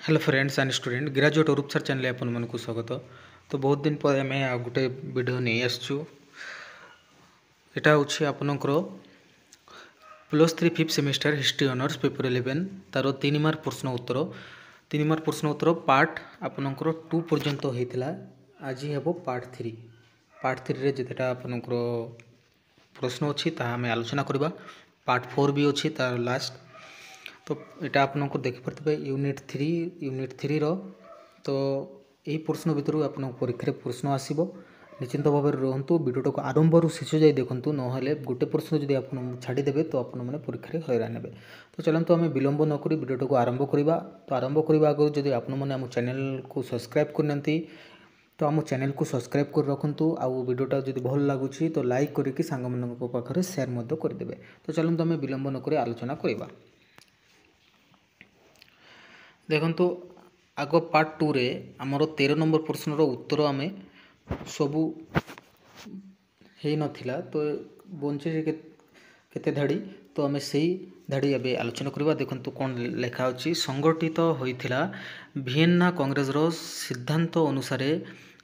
Hello friends and student graduate रूप sir channel अपन मन को स्वागत। तो बहुत दिन पर आम आ गोटे वीडियो नहीं आसचु। यहाँ हूँ आपनकर +3 5th semester history honours paper 11 तार 3 मार्क प्रश्न उत्तर पार्ट आपनकर 2 पर्यंत होता। आज हे पार्ट 3 रे जितेटा आपनकर प्रश्न अच्छी आम आलोचना करवा। पार्ट 4 भी अच्छी तार लास्ट। तो यहाँ आपको देखिपे यूनिट 3 रो तो यही प्रश्न भितर आप परीक्षा प्रश्न आसो निश्चिंत भाव में रुहतु। वीडियो को आरंभ शेष जाए देखूँ ना गोटे प्रश्न जब आप छाड़देवे तो आपने परीक्षा हैरान हे। तो चलते आम विलंब नक वीडियो को आरंभ करवा। तो आरंभ करने आगे जब आपने आम चैनल को सब्सक्राइब करना तो आम चैनल को सब्सक्राइब कर रखुँ। आउ वीडियोटा जब भल लगुच तो लाइक करके सांग पाखे सेयार करदे। तो चलते आम विलंब नक आलोचना करवा। देखो आग पार्ट 2 रे आमर 13 नंबर प्रश्नर उत्तर आम सबू हो नाला। तो बंचे केते धाड़ी तो आम से धाड़ी ए आलोचना करवा। देखो कौन लेखा अच्छी संगठित होता वियेन्ना कांग्रेस रो सिद्धांत अनुसार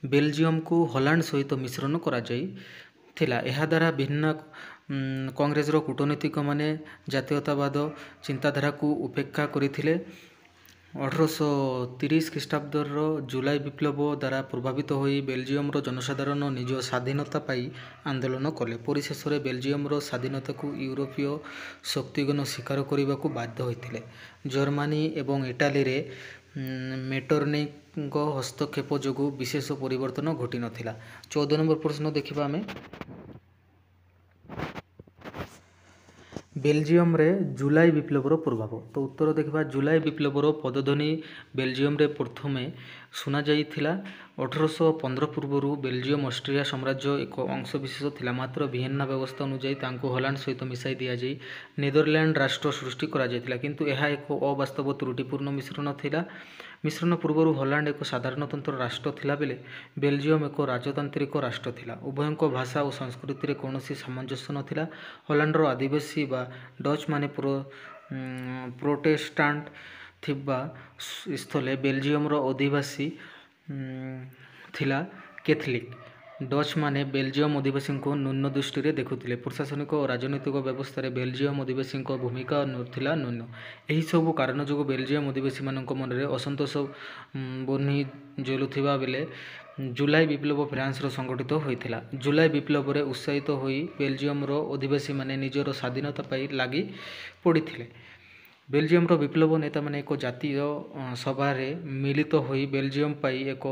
बेल्जियम को हॉलैंड सहित मिश्रण करा थिला। एहा द्वारा भिन्न कांग्रेस रो कूटनीतिक माने जातीयतावाद चिंताधारा को उपेक्षा करथिले। 1830 ख्रीष्टाब्दर जुलाई विप्लव द्वारा प्रभावित हो बेल्जियम जनसाधारण निज स्वाधीनता पाई आंदोलन कले। परिशेष में बेल्जियम स्वाधीनता को यूरोपीय शक्तिगण स्वीकार करने को बाध्य होते। जर्मनी एवं इटाली रे मेटरनिक हस्तक्षेप जो विशेष परिवर्तन घटी नथिला। 14 नंबर प्रश्न देखा आम बेल्जियम रे जुलाई विप्लवर प्रभाव। तो उत्तर देखा जुलाई विप्लवर पदध्वनि बेल्जियम रे प्रथमे सुना जाइथिला। 1815 पूर्व बेल्जियम ऑस्ट्रिया साम्राज्य एक अंशविशेष थिला। मात्र वियेन्ना व्यवस्था अनुଯାयी तांको हॉलैंड सहित मिसाई दिया जाई नेदरलैंड राष्ट्र सृष्टि करा जाइथिला। किंतु यह एक अवास्तव त्रुटिपूर्ण मिश्रण थिला। मिश्रण पूर्व हॉलैंड एक साधारणतंत्र राष्ट्र थिला बेले बेल्जियम एक राजतांत्रिक राष्ट्र थिला। उभयों भाषा और संस्कृति रे कौनसी सामंजस्य नथिला। हॉलैंडर आदिवासी बा डच माने प्रोटेस्टांट थिबा स्थले बेल्जियम अधिवासी थिला कैथलिक। डच माने बेल्जियम अधिवासी को न्यून दृष्टि देखुले। प्रशासनिक और राजनैतिक व्यवस्था बेल्जियम अधिवासी भूमिका थिला न्यून। यही सब कारण जो बेल्जियम अधिवासी मान मन में असंतोष बनी जलुवा बेले जुलाई विप्लव फ्रांस संगठित होता। जुलाई विप्लव में उत्साहित हो बेल्जियम अधिवासी माने निजर स्वाधीनता पाई लगी पड़ते। बेल्जियम विप्लव नेता माने एक जातीय सभा मिलित हो बेल्जियम पाई एक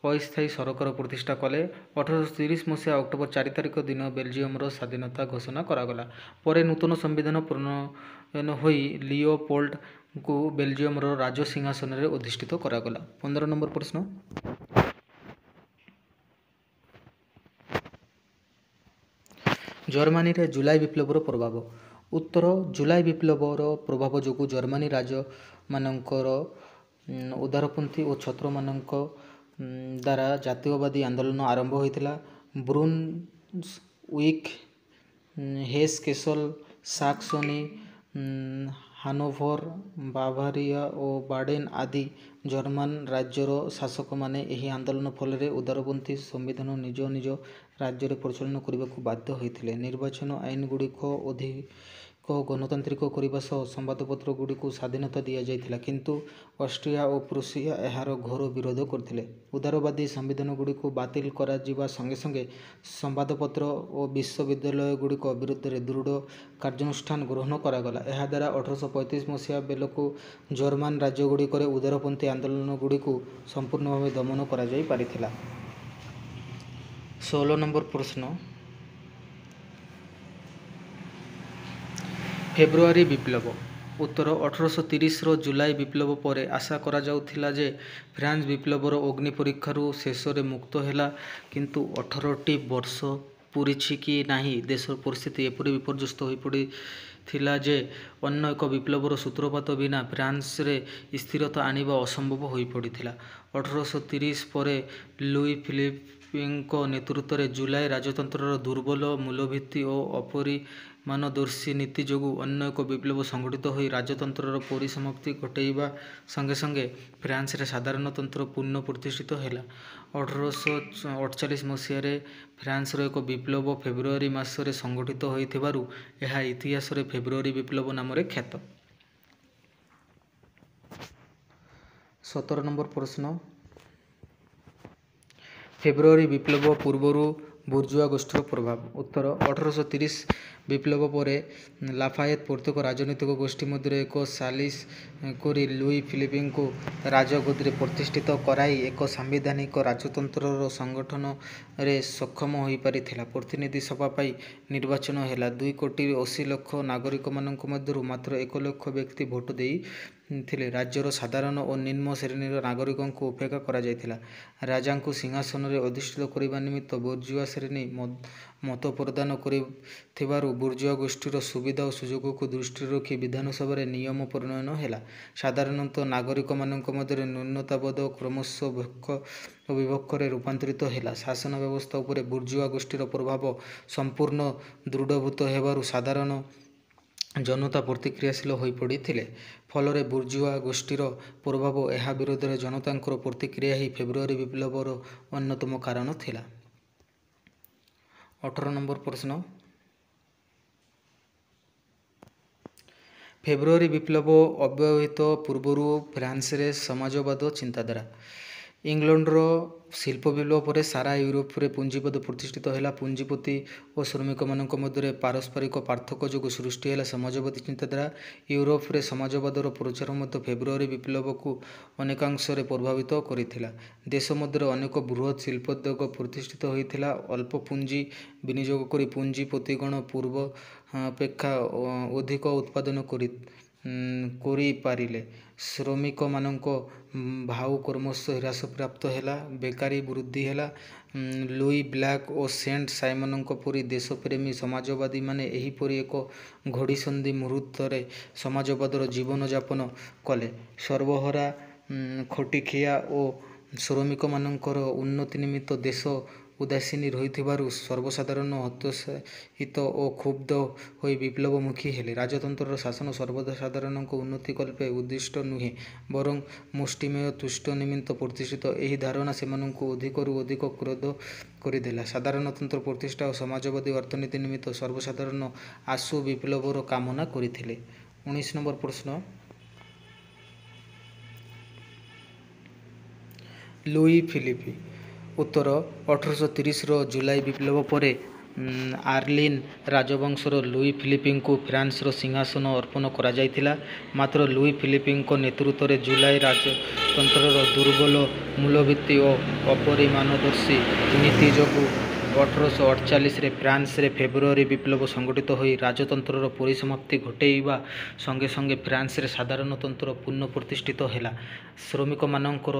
अस्थायी सरकार प्रतिष्ठा कले। 1830 मसीहा अक्टोबर 4 तारिख दिन बेल्जियम स्वाधीनता घोषणा करागला। पर नूतन संविधान प्रणयन हो लियोपोल्ड को बेल्जियम राज सिंहासन में अधिष्ठित करागला। 15 नंबर प्रश्न जर्मनी रे जुलाई विप्लवर प्रभाव। उत्तर जुलाई विप्लवर प्रभाव जो जर्मनी राज मानकर उदारपंथी और छत्र मानक द्वारा जातीयवादी आंदोलन आरंभ होता। ब्रुन्सविक हेस केसल साक्सनी हानोभर बाभारिया और बाडेन आदि जर्मन राज्यर शासक माने यही आंदोलन फल उदारपंथी संविधान निज निज राज्य में प्रचलन करने को बाध्य होते। निर्वाचन आईन गुड़िक अधिक गणतांत्रिक करने सह संवादपत्र गुड़ी को स्वाधीनता दि जाइथिला। किंतु ऑस्ट्रिया और प्रुसिया यार घोर विरोध करथिले। उदारवादी संविधान गुड़ी को बातिल करा जिबा संगे संगे संवादपत्र और विश्वविद्यालय गुड़िक विरुद्ध में दृढ़ कार्यानुष्ठान ग्रहण करागला। यह द्वारा 1835 मसीहा बेलू जर्मन राज्य गुड़िक उदारपंथी आंदोलन गुड़ी को संपूर्ण भाव दमन करा जाई पारिथिला। 16 नंबर प्रश्न फेब्रुआरी विप्लव। उत्तर 1830 जुलाई विप्लव पर आशा करा जाउथिला जे फ्रांस विप्लवर अग्नि परीक्षार शेष में मुक्त है। किंतु 18टी वर्ष पूरी कि नहीं देशर परिस्थिति एपरी विपर्यस्त हो पड़ी थिला जे अन्य एक विप्लवर सूत्रपात बिना फ्रांस रे स्थिरता आनिबा असंभव हो पड़ी थिला। 1830 पर लुई फिलिप ଫିଲିପଙ୍କ ନେତୃତ୍ୱରେ ଜୁଲାଇ ରାଜତନ୍ତ୍ରର ଦୁର୍ବଳ ମୂଲଭିତ୍ତି ଓ ଅପରିମାଣଦର୍ଶୀ ନୀତି ଯୋଗୁଁ ଅନ୍ୟ ଏକ ବିପ୍ଳବ ସଂଗଠିତ ହୋଇ ରାଜତନ୍ତ୍ରର ପରିସମାପ୍ତି ଘଟାଇବା ସଙ୍ଗେ ସଙ୍ଗେ ଫ୍ରାନ୍ସରେ ସାଧାରଣତନ୍ତ୍ର ପୁନଃ ପ୍ରତିଷ୍ଠିତ ହେଲା। 1848 ମସିହାରେ ଫ୍ରାନ୍ସର ଏକ ବିପ୍ଳବ ଫେବୃଆରୀ ମାସରେ ସଂଗଠିତ ହୋଇଥିବାରୁ ଏହା ଇତିହାସରେ ଫେବୃଆରୀ ବିପ୍ଳବ ନାମରେ ଖ୍ୟାତ। 17 নম্বର ପ୍ରଶ୍ନ, ଫେବୃଆରୀ ବିପ୍ଳବ ପୂର୍ବରୁ ବୁର୍ଜୁଆ ଗୋଷ୍ଠୀର ପ୍ରଭାବ। ଉତ୍ତର 1830 ବିପ୍ଳବ ପରେ ଲାଫାୟେତ ପ୍ରତ୍ୟେକ ରାଜନୈତିକ ଗୋଷ୍ଠୀ ମଧ୍ୟରେ ଏକ ସାଲିସ କରି ଲୁଇ ଫିଲିପଙ୍କୁ ରାଜଗଦିରେ ପ୍ରତିଷ୍ଠିତ କରାଇ ଏକ ସାମ୍ବିଧାନିକ ରାଜତନ୍ତ୍ରର ସଂଗଠନରେ ସକ୍ଷମ ହୋଇପାରିଥିଲା। ପ୍ରତିନିଧି ସଭା ପାଇଁ ନିର୍ବାଚନ ହେଲା। 2,80,00,000 ନାଗରିକମାନଙ୍କ ମଧ୍ୟରୁ ମାତ୍ର 1,00,000 ବ୍ୟକ୍ତି ଭୋଟ ଦେଇଥିଲେ। ରାଜ୍ୟର ସାଧାରଣ ଓ ନିମ୍ନ ଶ୍ରେଣୀର ନାଗରିକଙ୍କୁ ଉପେକ୍ଷା କରାଯାଇଥିଲା। ରାଜାଙ୍କୁ ସିଂହାସନରେ ଅଧିଷ୍ଠିତ କରିବା ନିମିତ୍ତ ବୁର୍ଜୁଆ ଶ୍ରେଣୀ ମତ ପ୍ରଦାନ କରିଥିବାରୁ ବୁର୍ଜୁଆ ଗୋଷ୍ଠୀର ସୁବିଧା ଓ ସୁଯୋଗକୁ ଦୃଷ୍ଟିରେ ରଖି ବିଧାନସଭାରେ ନିୟମ ପ୍ରଣୟନ ହେଲା। ସାଧାରଣତଃ ନାଗରିକମାନଙ୍କ ମଧ୍ୟରେ ନ୍ୟୂନତାବୋଧ କ୍ରମଶଃ ବିଭକ୍ତିରେ ରୂପାନ୍ତରିତ ହେଲା। ଶାସନ ବ୍ୟବସ୍ଥା ଉପରେ ବୁର୍ଜୁଆ ଗୋଷ୍ଠୀର ପ୍ରଭାବ ସମ୍ପୂର୍ଣ୍ଣ ଦୃଢ଼ୀଭୂତ ହେବାରୁ ସାଧାରଣ ଜନତା ପ୍ରତିକ୍ରିୟାଶୀଳ ହୋଇପଡ଼ିଥିଲେ। ଫଳରେ ବୁର୍ଜୁଆ ଗୋଷ୍ଠୀର ପ୍ରଭାବ ଏହା ବିରୋଧରେ ଜନତାଙ୍କର ପ୍ରତିକ୍ରିୟା ହିଁ ଫେବୃଆରୀ ବିପ୍ଳବର ଅନ୍ୟତମ କାରଣ ଥିଲା। 18 নম্বର ପ୍ରଶ୍ନ, ଫେବୃଆରୀ ବିପ୍ଳବ ଅବ୍ୟବହିତ ପୂର୍ବରୁ ଫ୍ରାନ୍ସରେ ସମାଜବାଦ ଚିନ୍ତାଧାରା। ଇଂଲଣ୍ଡର ଶିଳ୍ପ ବିପ୍ଳବ ପରେ ସାରା ୟୁରୋପରେ ପୁଞ୍ଜିବାଦ ପ୍ରତିଷ୍ଠିତ ହେଲା। ପୁଞ୍ଜିପତି ଓ ଶ୍ରମିକମାନଙ୍କ ମଧ୍ୟରେ ପାରସ୍ପରିକ ପାର୍ଥକ୍ୟ ଯୋଗୁଁ ସୃଷ୍ଟି ହେଲା ସମାଜବାଦୀ ଚିନ୍ତାଧାରା। ୟୁରୋପରେ ସମାଜବାଦର ପ୍ରଚାର ମଧ୍ୟ ଫେବୃଆରୀ ବିପ୍ଳବକୁ ଅନେକାଂଶରେ ପ୍ରଭାବିତ କରିଥିଲା। ଦେଶ ମଧ୍ୟରେ ଅନେକ ବୃହତ୍ ଶିଳ୍ପୋଦ୍ୟୋଗ ପ୍ରତିଷ୍ଠିତ ହୋଇଥିଲା। ଅଳ୍ପ ପୁଞ୍ଜି ବିନିଯୋଗ କରି ପୁଞ୍ଜିପତିଗଣ ପୂର୍ବ ଅପେକ୍ଷା ଅଧିକ ଉତ୍ପାଦନ କରିପାରିଲେ। ଶ୍ରମିକମାନଙ୍କ ଭାଉ କ୍ରମଶଃ ହ୍ରାସପ୍ରାପ୍ତ ହେଲା। ବେକାରୀ ବୃଦ୍ଧି ହେଲା। ଲୁଇ ବ୍ଲାକ୍ ଓ ସେଣ୍ଟ ସାଇମନଙ୍କ ପରି ଦେଶପ୍ରେମୀ ସମାଜବାଦୀମାନେ ଏହିପରି ଏକ ଘଡ଼ିସନ୍ଧି ମୁହୂର୍ତ୍ତରେ ସମାଜବାଦର ଜୀବନଯାପନ କଲେ। ସର୍ବହରା ଖଟିଖିଆ ଓ ଶ୍ରମିକମାନଙ୍କର ଉନ୍ନତି ନିମିତ୍ତ ଦେଶ ଉଦାସୀନ ରହିଥିବାରୁ ସର୍ବସାଧାରଣ ହତୋତ୍ସାହିତ ଓ କ୍ଷୁବ୍ଧ ହୋଇ ବିପ୍ଳବମୁଖୀ ହେଲେ। ରାଜତନ୍ତ୍ରର ଶାସନ ସର୍ବଦା ସାଧାରଣଙ୍କ ଉନ୍ନତିକଳ୍ପେ ଉଦ୍ଦିଷ୍ଟ ନୁହେଁ, ବରଂ ମୁଷ୍ଟିମେୟ ତୁଷ୍ଟ ନିମିତ୍ତ ପ୍ରତିଷ୍ଠିତ। ଏହି ଧାରଣା ସେମାନଙ୍କୁ ଅଧିକରୁ ଅଧିକ କ୍ରୋଧ କରିଦେଲା। ସାଧାରଣତନ୍ତ୍ର ପ୍ରତିଷ୍ଠା ଓ ସମାଜବାଦୀ ଅର୍ଥନୀତି ନିମିତ୍ତ ସର୍ବସାଧାରଣ ଆଶୁ ବିପ୍ଳବର କାମନା କରିଥିଲେ। 19 নম্বର ପ୍ରଶ୍ନ, ଲୁଇ ଫିଲିପ। ଉତ୍ତର 1830ର ଜୁଲାଇ ବିପ୍ଳବ ପରେ ଆର୍ଲିନ୍ ରାଜବଂଶର ଲୁଇ ଫିଲିପଙ୍କୁ ଫ୍ରାନ୍ସର ସିଂହାସନ ଅର୍ପଣ କରାଯାଇଥିଲା। ମାତ୍ର ଲୁଇ ଫିଲିପଙ୍କ ନେତୃତ୍ୱରେ ଜୁଲାଇ ରାଜତନ୍ତ୍ରର ଦୁର୍ବଳ ମୂଲଭିତ୍ତି ଓ ଅପରିମାଣଦର୍ଶୀ ନୀତି ଯୋଗୁଁ 1848ରେ ଫ୍ରାନ୍ସରେ ଫେବୃଆରୀ ବିପ୍ଳବ ସଂଗଠିତ ହୋଇ ରାଜତନ୍ତ୍ରର ପରିସମାପ୍ତି ଘଟାଇବା ସଙ୍ଗେ ସଙ୍ଗେ ଫ୍ରାନ୍ସରେ ସାଧାରଣତନ୍ତ୍ର ପୁନଃ ପ୍ରତିଷ୍ଠିତ ହେଲା। ଶ୍ରମିକମାନଙ୍କର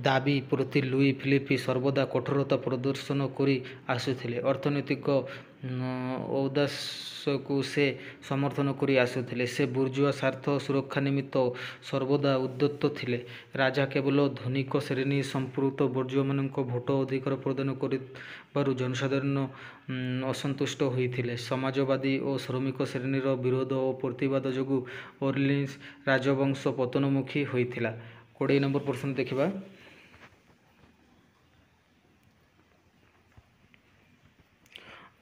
ଦାବି ପ୍ରତି ଲୁଇ ଫିଲିପ ସର୍ବଦା କଠୋରତା ପ୍ରଦର୍ଶନ କରି ଆସୁଥିଲେ। ଅର୍ଥନୈତିକ ଔଦାସ୍ୟକୁ ସେ ସମର୍ଥନ କରି ଆସୁଥିଲେ। ସେ ବୁର୍ଜୁଆ ସ୍ୱାର୍ଥ ସୁରକ୍ଷା ନିମିତ୍ତ ସର୍ବଦା ଉଦ୍ୟତ ଥିଲେ। ରାଜା କେବଳ ଧନିକ ଶ୍ରେଣୀ ସମ୍ପୃକ୍ତ ବୁର୍ଜୁଆମାନଙ୍କୁ ଭୋଟ ଅଧିକାର ପ୍ରଦାନ କରିବାରୁ ଜନସାଧାରଣ ଅସନ୍ତୁଷ୍ଟ ହୋଇଥିଲେ। ସମାଜବାଦୀ ଓ ଶ୍ରମିକ ଶ୍ରେଣୀର ବିରୋଧ ଓ ପ୍ରତିବାଦ ଯୋଗୁଁ ଅର୍ଲିନ୍ସ ରାଜବଂଶ ପତନମୁଖୀ ହୋଇଥିଲା। 20 নম্বର ପ୍ରଶ୍ନ ଦେଖିବା।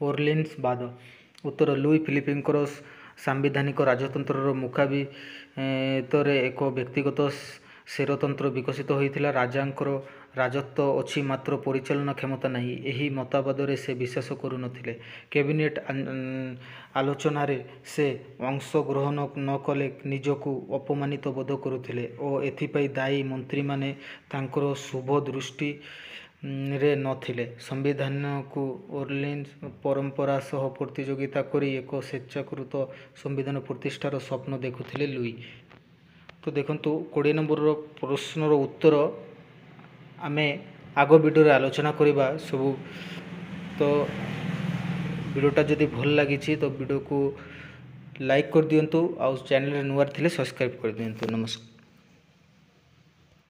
ଅର୍ଲିନ୍ସବାଦ। ଉତ୍ତର ଲୁଇ ଫିଲିପଙ୍କର ସାମ୍ବିଧାନିକ ରାଜତନ୍ତ୍ରର ମୁକାବିତରେ ଏକ ବ୍ୟକ୍ତିଗତ ସ୍ୱୈରତନ୍ତ୍ର ବିକଶିତ ହୋଇଥିଲା। ରାଜାଙ୍କର ରାଜତ୍ୱ ଅଛି, ମାତ୍ର ପରିଚାଳନା କ୍ଷମତା ନାହିଁ, ଏହି ମତବାଦରେ ସେ ବିଶ୍ୱାସ କରୁନଥିଲେ। କ୍ୟାବିନେଟ୍ ଆଲୋଚନାରେ ସେ ଅଂଶଗ୍ରହଣ ନ କଲେ ନିଜକୁ ଅପମାନିତ ବୋଧ କରୁଥିଲେ ଓ ଏଥିପାଇଁ ଦାୟୀ ମନ୍ତ୍ରୀମାନେ ତାଙ୍କର ଶୁଭ ଦୃଷ୍ଟିରେ ନଥିଲେ। ସମ୍ବିଧାନକୁ ଅର୍ଲିନ୍ସ ପରମ୍ପରା ସହ ପ୍ରତିଯୋଗିତା କରି ଏକ ସ୍ୱେଚ୍ଛାକୃତ ସମ୍ବିଧାନ ପ୍ରତିଷ୍ଠାର ସ୍ୱପ୍ନ ଦେଖୁଥିଲେ ଲୁଇ। ତ ଦେଖନ୍ତୁ 20 নম্বର ପ୍ରଶ୍ନର ଉତ୍ତର ଆମେ ଆଗ ଭିଡ଼ିଓରେ ଆଲୋଚନା କରିବା ସବୁ। ତ ଭିଡ଼ିଓଟା ଯଦି ଭଲ ଲାଗିଛି ତ ଭିଡ଼ିଓକୁ ଲାଇକ୍ କରିଦିଅନ୍ତୁ ଆଉ ଚ୍ୟାନେଲରେ ନୂଆ ଥିଲେ ସବସ୍କ୍ରାଇବ୍ କରିଦିଅନ୍ତୁ। ନମସ୍କାର।